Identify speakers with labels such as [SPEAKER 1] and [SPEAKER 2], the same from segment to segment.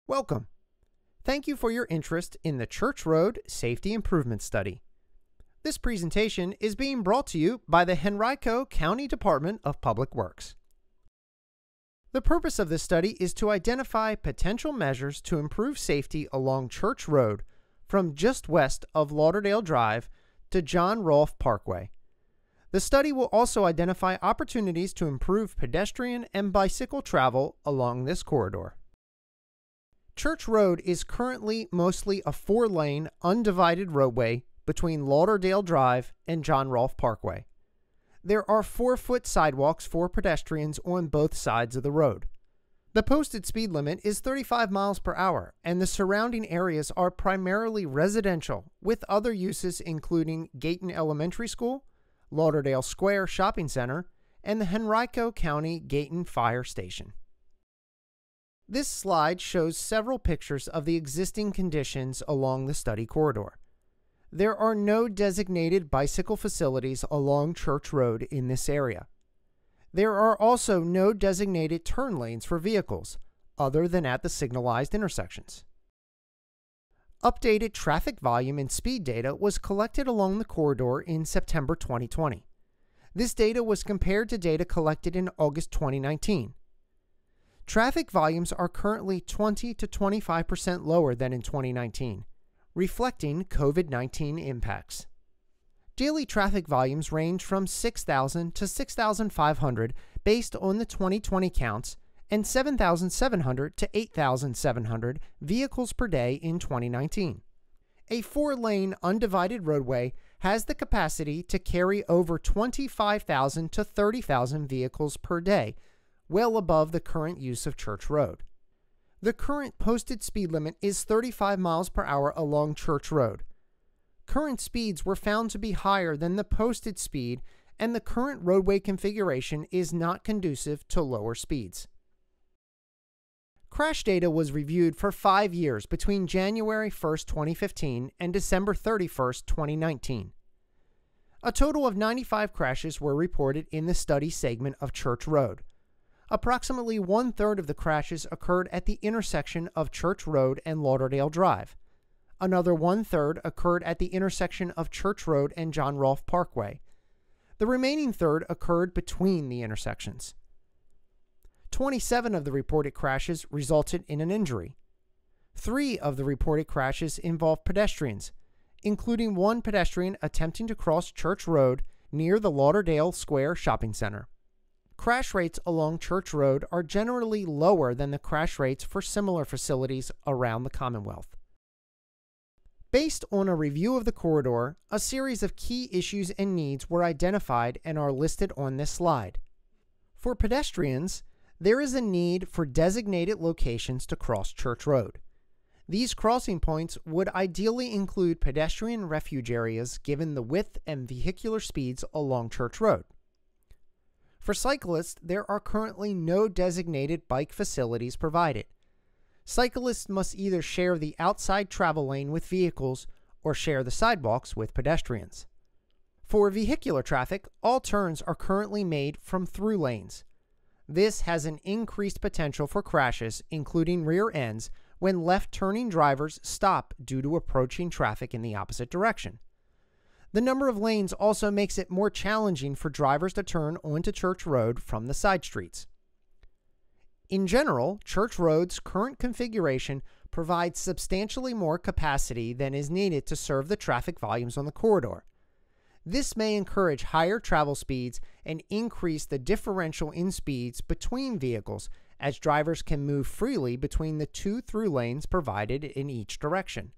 [SPEAKER 1] Welcome. Thank you for your interest in the Church Road Safety Improvement Study. This presentation is being brought to you by the Henrico County Department of Public Works. The purpose of this study is to identify potential measures to improve safety along Church Road from just west of Lauderdale Drive to John Rolfe Parkway. The study will also identify opportunities to improve pedestrian and bicycle travel along this corridor. Church Road is currently mostly a 4-lane, undivided roadway between Lauderdale Drive and John Rolfe Parkway. There are 4-foot sidewalks for pedestrians on both sides of the road. The posted speed limit is 35 miles per hour, and the surrounding areas are primarily residential, with other uses including Gayton Elementary School, Lauderdale Square Shopping Center, and the Henrico County Gayton Fire Station. This slide shows several pictures of the existing conditions along the study corridor. There are no designated bicycle facilities along Church Road in this area. There are also no designated turn lanes for vehicles, other than at the signalized intersections. Updated traffic volume and speed data was collected along the corridor in September 2020. This data was compared to data collected in August 2019. Traffic volumes are currently 20 to 25% lower than in 2019, reflecting COVID-19 impacts. Daily traffic volumes range from 6,000 to 6,500 based on the 2020 counts and 7,700 to 8,700 vehicles per day in 2019. A 4-lane undivided roadway has the capacity to carry over 25,000 to 30,000 vehicles per day, well above the current use of Church Road. The current posted speed limit is 35 miles per hour along Church Road. Current speeds were found to be higher than the posted speed, and the current roadway configuration is not conducive to lower speeds. Crash data was reviewed for 5 years between January 1, 2015 and December 31, 2019. A total of 95 crashes were reported in the study segment of Church Road. Approximately 1/3 of the crashes occurred at the intersection of Church Road and Lauderdale Drive. Another 1/3 occurred at the intersection of Church Road and John Rolfe Parkway. The remaining third occurred between the intersections. 27 of the reported crashes resulted in an injury. 3 of the reported crashes involved pedestrians, including one pedestrian attempting to cross Church Road near the Lauderdale Square Shopping Center. Crash rates along Church Road are generally lower than the crash rates for similar facilities around the Commonwealth. Based on a review of the corridor, a series of key issues and needs were identified and are listed on this slide. For pedestrians, there is a need for designated locations to cross Church Road. These crossing points would ideally include pedestrian refuge areas given the width and vehicular speeds along Church Road. For cyclists, there are currently no designated bike facilities provided. Cyclists must either share the outside travel lane with vehicles or share the sidewalks with pedestrians. For vehicular traffic, all turns are currently made from through lanes. This has an increased potential for crashes, including rear ends, when left-turning drivers stop due to approaching traffic in the opposite direction. The number of lanes also makes it more challenging for drivers to turn onto Church Road from the side streets. In general, Church Road's current configuration provides substantially more capacity than is needed to serve the traffic volumes on the corridor. This may encourage higher travel speeds and increase the differential in speeds between vehicles, as drivers can move freely between the 2 through lanes provided in each direction.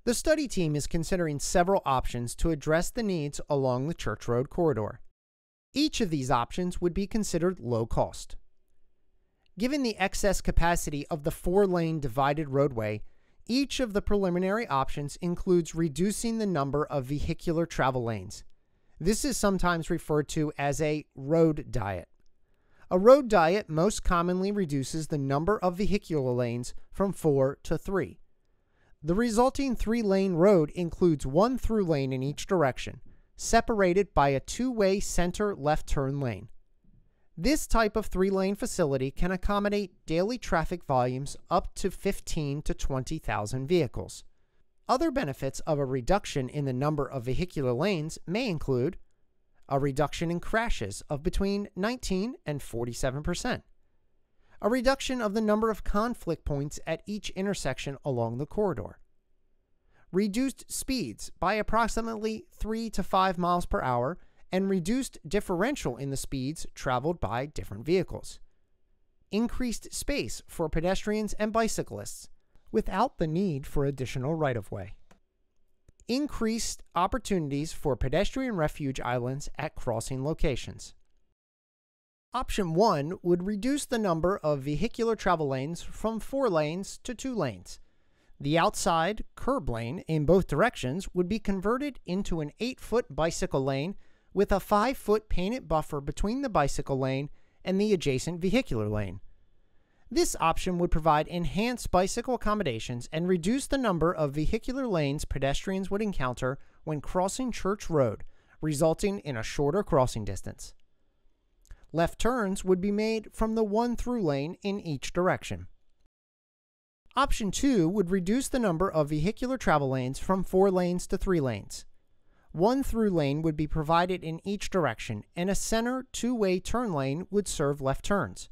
[SPEAKER 1] The study team is considering several options to address the needs along the Church Road corridor. Each of these options would be considered low cost. Given the excess capacity of the 4-lane divided roadway, each of the preliminary options includes reducing the number of vehicular travel lanes. This is sometimes referred to as a road diet. A road diet most commonly reduces the number of vehicular lanes from 4 to 3. The resulting 3-lane road includes 1 through lane in each direction, separated by a 2-way center left turn lane. This type of 3-lane facility can accommodate daily traffic volumes up to 15 to 20,000 vehicles. Other benefits of a reduction in the number of vehicular lanes may include a reduction in crashes of between 19 and 47%, a reduction of the number of conflict points at each intersection along the corridor, reduced speeds by approximately 3 to 5 miles per hour, and reduced differential in the speeds traveled by different vehicles, increased space for pedestrians and bicyclists without the need for additional right-of-way, increased opportunities for pedestrian refuge islands at crossing locations. Option 1 would reduce the number of vehicular travel lanes from 4 lanes to 2 lanes. The outside curb lane in both directions would be converted into an 8-foot bicycle lane with a 5-foot painted buffer between the bicycle lane and the adjacent vehicular lane. This option would provide enhanced bicycle accommodations and reduce the number of vehicular lanes pedestrians would encounter when crossing Church Road, resulting in a shorter crossing distance. Left turns would be made from the 1-through lane in each direction. Option 2 would reduce the number of vehicular travel lanes from 4 lanes to 3 lanes. 1-through lane would be provided in each direction, and a center 2-way turn lane would serve left turns.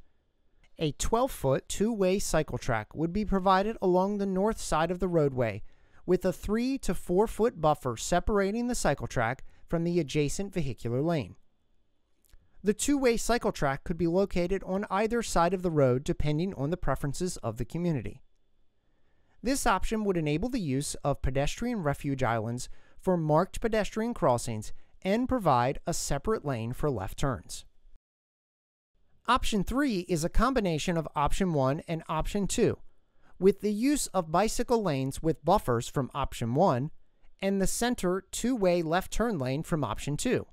[SPEAKER 1] A 12-foot 2-way cycle track would be provided along the north side of the roadway, with a 3 to 4-foot buffer separating the cycle track from the adjacent vehicular lane. The 2-way cycle track could be located on either side of the road depending on the preferences of the community. This option would enable the use of pedestrian refuge islands for marked pedestrian crossings and provide a separate lane for left turns. Option 3 is a combination of Option 1 and Option 2, with the use of bicycle lanes with buffers from Option 1 and the center 2-way left turn lane from Option 2.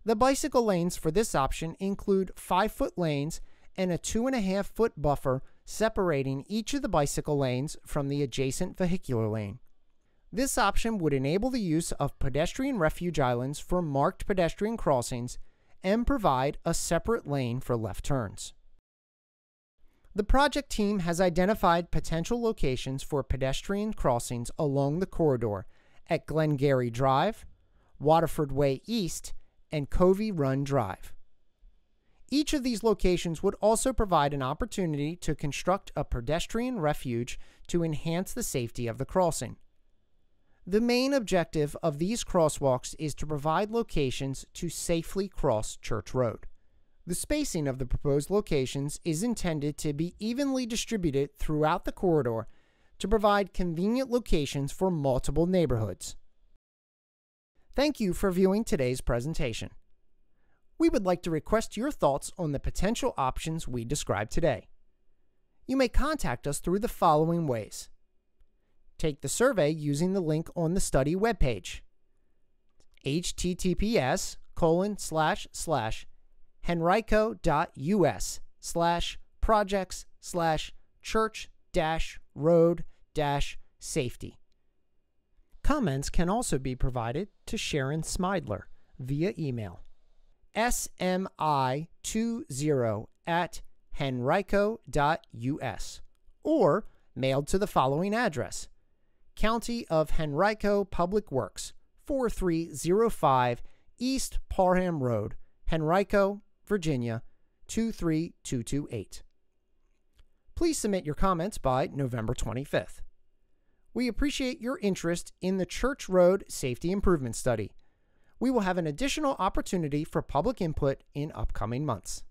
[SPEAKER 1] The bicycle lanes for this option include 5-foot lanes and a 2.5-foot buffer separating each of the bicycle lanes from the adjacent vehicular lane. This option would enable the use of pedestrian refuge islands for marked pedestrian crossings and provide a separate lane for left turns. The project team has identified potential locations for pedestrian crossings along the corridor at Glengarry Drive, Waterford Way East, and Covey Run Drive. Each of these locations would also provide an opportunity to construct a pedestrian refuge to enhance the safety of the crossing. The main objective of these crosswalks is to provide locations to safely cross Church Road. The spacing of the proposed locations is intended to be evenly distributed throughout the corridor to provide convenient locations for multiple neighborhoods. Thank you for viewing today's presentation. We would like to request your thoughts on the potential options we described today. You may contact us through the following ways. Take the survey using the link on the study webpage, https://henrico.us/projects/church-road-safety. Comments can also be provided to Sharon Smidler via email, smi20@henrico.us, or mailed to the following address: County of Henrico Public Works, 4305 East Parham Road, Henrico, Virginia, 23228. Please submit your comments by November 25th. We appreciate your interest in the Church Road Safety Improvement Study. We will have an additional opportunity for public input in upcoming months.